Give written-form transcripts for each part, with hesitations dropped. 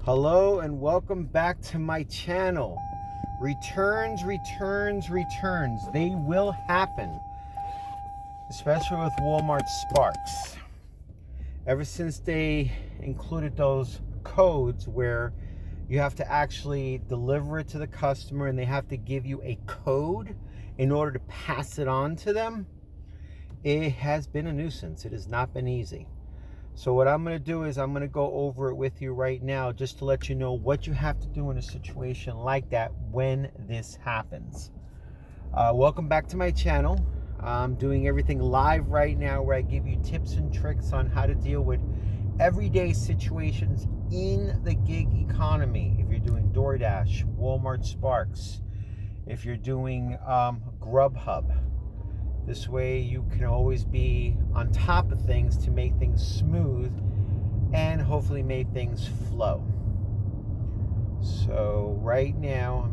Hello and welcome back to my channel. Returns. They will happen, especially with Walmart Sparks. Ever since they included those codes where you have to actually deliver it to the customer and they have to give you a code in order to pass it on to them, it has been a nuisance. It has not been easy. So what I'm going to do is I'm going to go over it with you right now just to let you know what you have to do in a situation like that when this happens. Welcome back to my channel. I'm doing everything live right now where I give you tips and tricks on how to deal with everyday situations in the gig economy. If you're doing DoorDash, Walmart Sparks, if you're doing Grubhub. This way you can always be on top of things to make things smooth and hopefully make things flow. So right now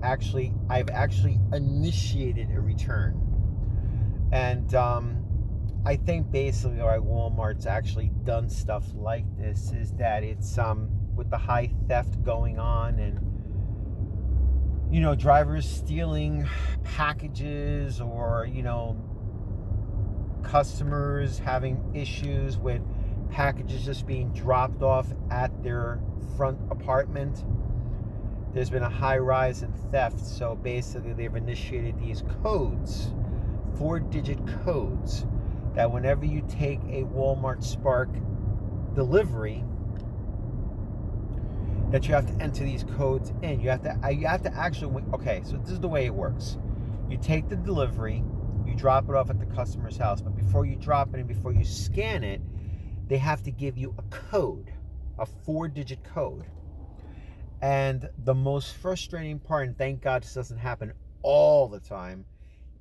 I've actually initiated a return. And I think basically why Walmart's actually done stuff like this is that it's with the high theft going on and drivers stealing packages or, customers having issues with packages just being dropped off at their front apartment. There's been a high rise in theft, so basically they've initiated these codes, 4-digit codes, that whenever you take a Walmart Spark delivery, that you have to enter these codes in. You have to actually, okay, so this is the way it works. You take the delivery, you drop it off at the customer's house, but before you drop it and before you scan it, they have to give you a code, a 4-digit code. And the most frustrating part, and thank God this doesn't happen all the time,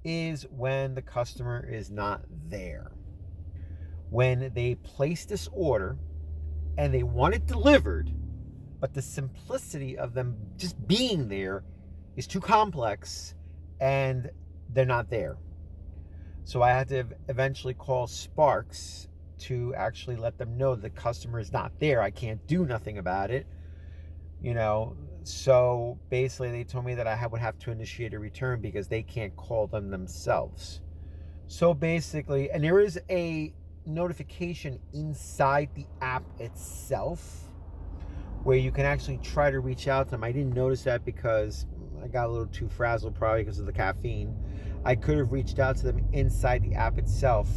is when the customer is not there. When they place this order and they want it delivered, but the simplicity of them just being there is too complex and they're not there. So I had to eventually call Sparks to actually let them know the customer is not there. I can't do nothing about it. So basically they told me that I would have to initiate a return because they can't call them themselves. So basically, and there is a notification inside the app itself where you can actually try to reach out to them. I didn't notice that because I got a little too frazzled, probably because of the caffeine. I could have reached out to them inside the app itself.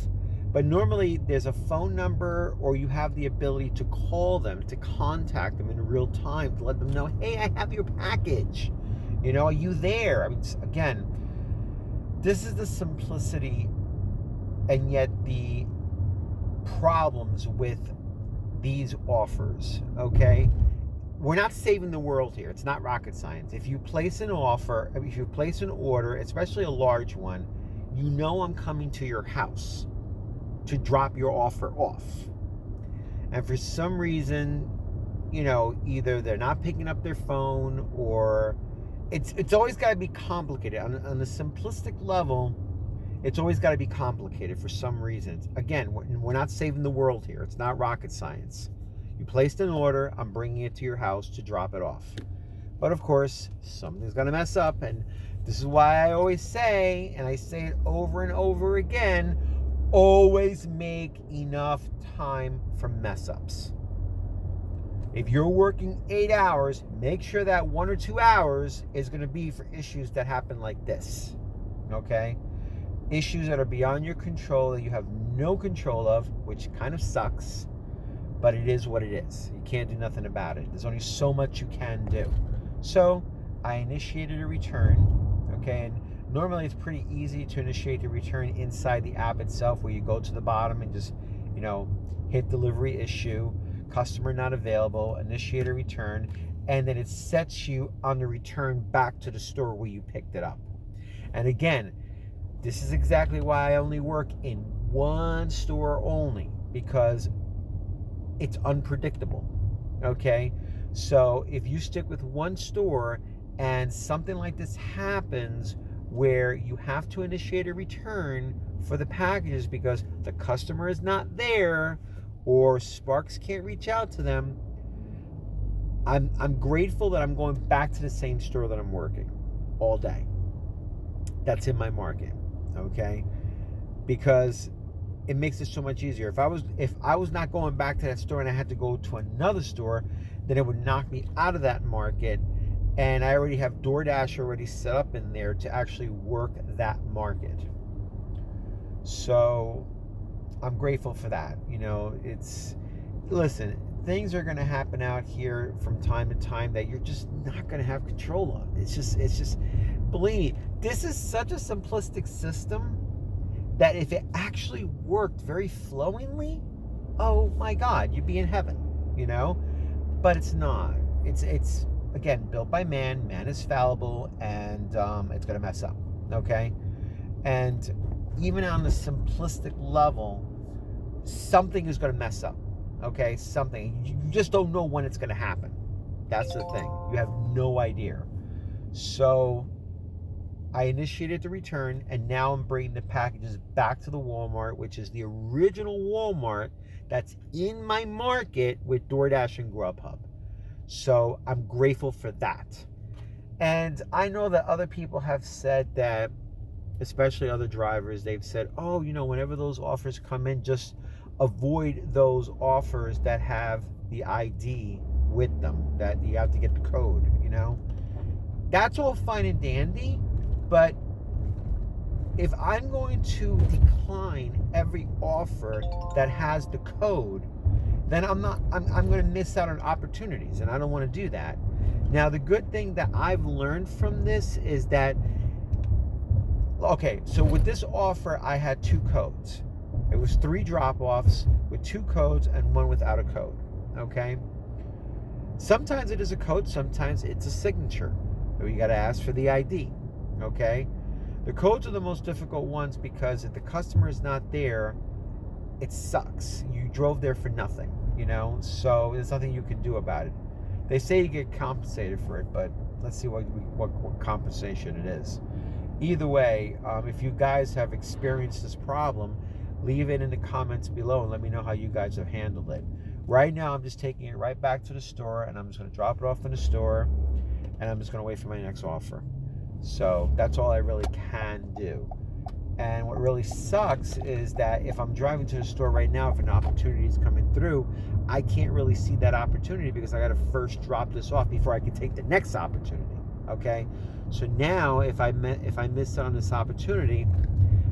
But normally there's a phone number or you have the ability to call them, to contact them in real time, to let them know, hey, I have your package. Are you there? I mean, again, this is the simplicity and yet the problems with these offers, okay? We're not saving the world here. It's not rocket science. If you place an order, especially a large one, I'm coming to your house to drop your offer off. And for some reason, either they're not picking up their phone or it's always got to be complicated. On a simplistic level, it's always got to be complicated for some reason. Again, we're not saving the world here. It's not rocket science. You placed an order, I'm bringing it to your house to drop it off. But of course, something's going to mess up. And this is why I always say, and I say it over and over again, always make enough time for mess ups. If you're working 8 hours, make sure that 1 or 2 hours is going to be for issues that happen like this. Okay? Issues that are beyond your control, that you have no control of, which kind of sucks. But it is what it is. You can't do nothing about it. There's only so much you can do. So I initiated a return. Okay, and normally it's pretty easy to initiate a return inside the app itself, where you go to the bottom and just, hit delivery issue, customer not available, initiate a return, and then it sets you on the return back to the store where you picked it up. And again, this is exactly why I only work in one store only, because it's unpredictable, okay? So if you stick with one store and something like this happens where you have to initiate a return for the packages because the customer is not there or Sparks can't reach out to them, I'm grateful that I'm going back to the same store that I'm working all day. That's in my market, okay? Because it makes it so much easier. If I was not going back to that store and I had to go to another store, then it would knock me out of that market. And I already have DoorDash already set up in there to actually work that market. So I'm grateful for that. Listen, things are going to happen out here from time to time that you're just not going to have control of. It's just, believe me, this is such a simplistic system that if it actually worked very flowingly, oh my God, you'd be in heaven, But it's not. It's again built by man. Man is fallible, and it's going to mess up. Okay, and even on the simplistic level, something is going to mess up. Okay, something. You just don't know when it's going to happen. That's the thing. You have no idea. So I initiated the return, and now I'm bringing the packages back to the Walmart, which is the original Walmart that's in my market with DoorDash and Grubhub. So I'm grateful for that. And I know that other people have said that, especially other drivers, they've said, oh, whenever those offers come in, just avoid those offers that have the ID with them, that you have to get the code, That's all fine and dandy, but if I'm going to decline every offer that has the code, then I'm going to miss out on opportunities, and I don't want to do that. Now, the good thing that I've learned from this is that, okay, so with this offer, I had 2 codes. It was 3 drop-offs with 2 codes and 1 without a code, okay? Sometimes it is a code, sometimes it's a signature. So you got to ask for the ID, okay? The codes are the most difficult ones because if the customer is not there, it sucks. You drove there for nothing, So there's nothing you can do about it. They say you get compensated for it, but let's see what compensation it is. Either way, if you guys have experienced this problem, leave it in the comments below and let me know how you guys have handled it. Right now, I'm just taking it right back to the store, and I'm just going to drop it off in the store, and I'm just going to wait for my next offer. So that's all I really can do. And what really sucks is that if I'm driving to the store right now, if an opportunity is coming through, I can't really see that opportunity because I got to first drop this off before I can take the next opportunity. Okay? So now, if I miss out on this opportunity,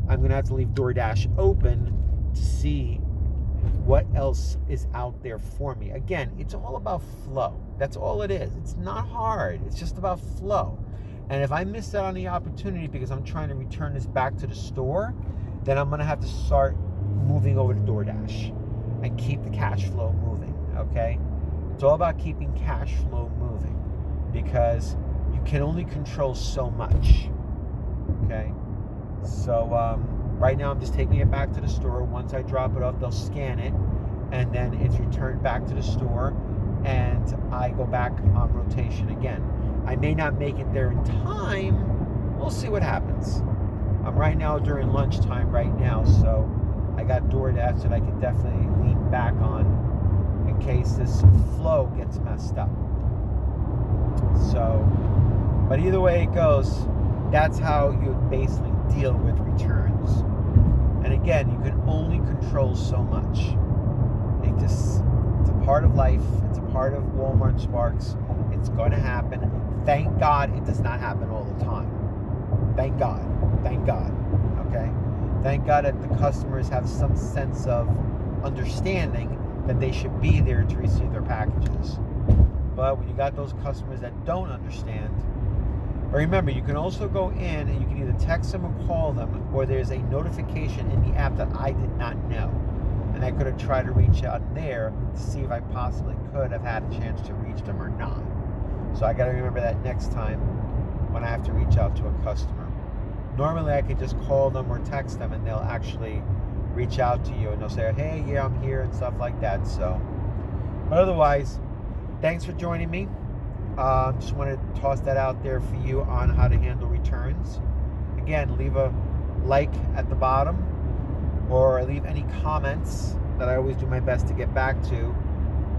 I'm going to have to leave DoorDash open to see what else is out there for me. Again, it's all about flow. That's all it is. It's not hard. It's just about flow. And if I miss out on the opportunity because I'm trying to return this back to the store, then I'm going to have to start moving over to DoorDash and keep the cash flow moving, okay? It's all about keeping cash flow moving because you can only control so much, okay? So right now I'm just taking it back to the store. Once I drop it off, they'll scan it, and then it's returned back to the store, and I go back on rotation again. I may not make it there in time. We'll see what happens. I'm right now during lunchtime right now, so I got DoorDash that I can definitely lean back on in case this flow gets messed up. So, but either way it goes, that's how you basically deal with returns. And again, you can only control so much. It's a part of life. It's a part of Walmart Sparks. It's going to happen. Thank God it does not happen all the time. Thank God. Thank God. Okay? Thank God that the customers have some sense of understanding that they should be there to receive their packages. But when you got those customers that don't understand, remember, you can also go in and you can either text them or call them, or there's a notification in the app that I did not know. And I could have tried to reach out there to see if I possibly could have had a chance to reach them or not. So I got to remember that next time when I have to reach out to a customer. Normally I could just call them or text them and they'll actually reach out to you and they'll say, hey, yeah, I'm here and stuff like that. So, but otherwise, thanks for joining me. Just wanted to toss that out there for you on how to handle returns. Again, leave a like at the bottom or leave any comments that I always do my best to get back to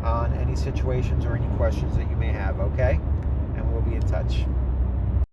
on any situations or any questions that you may have, okay? And we'll be in touch.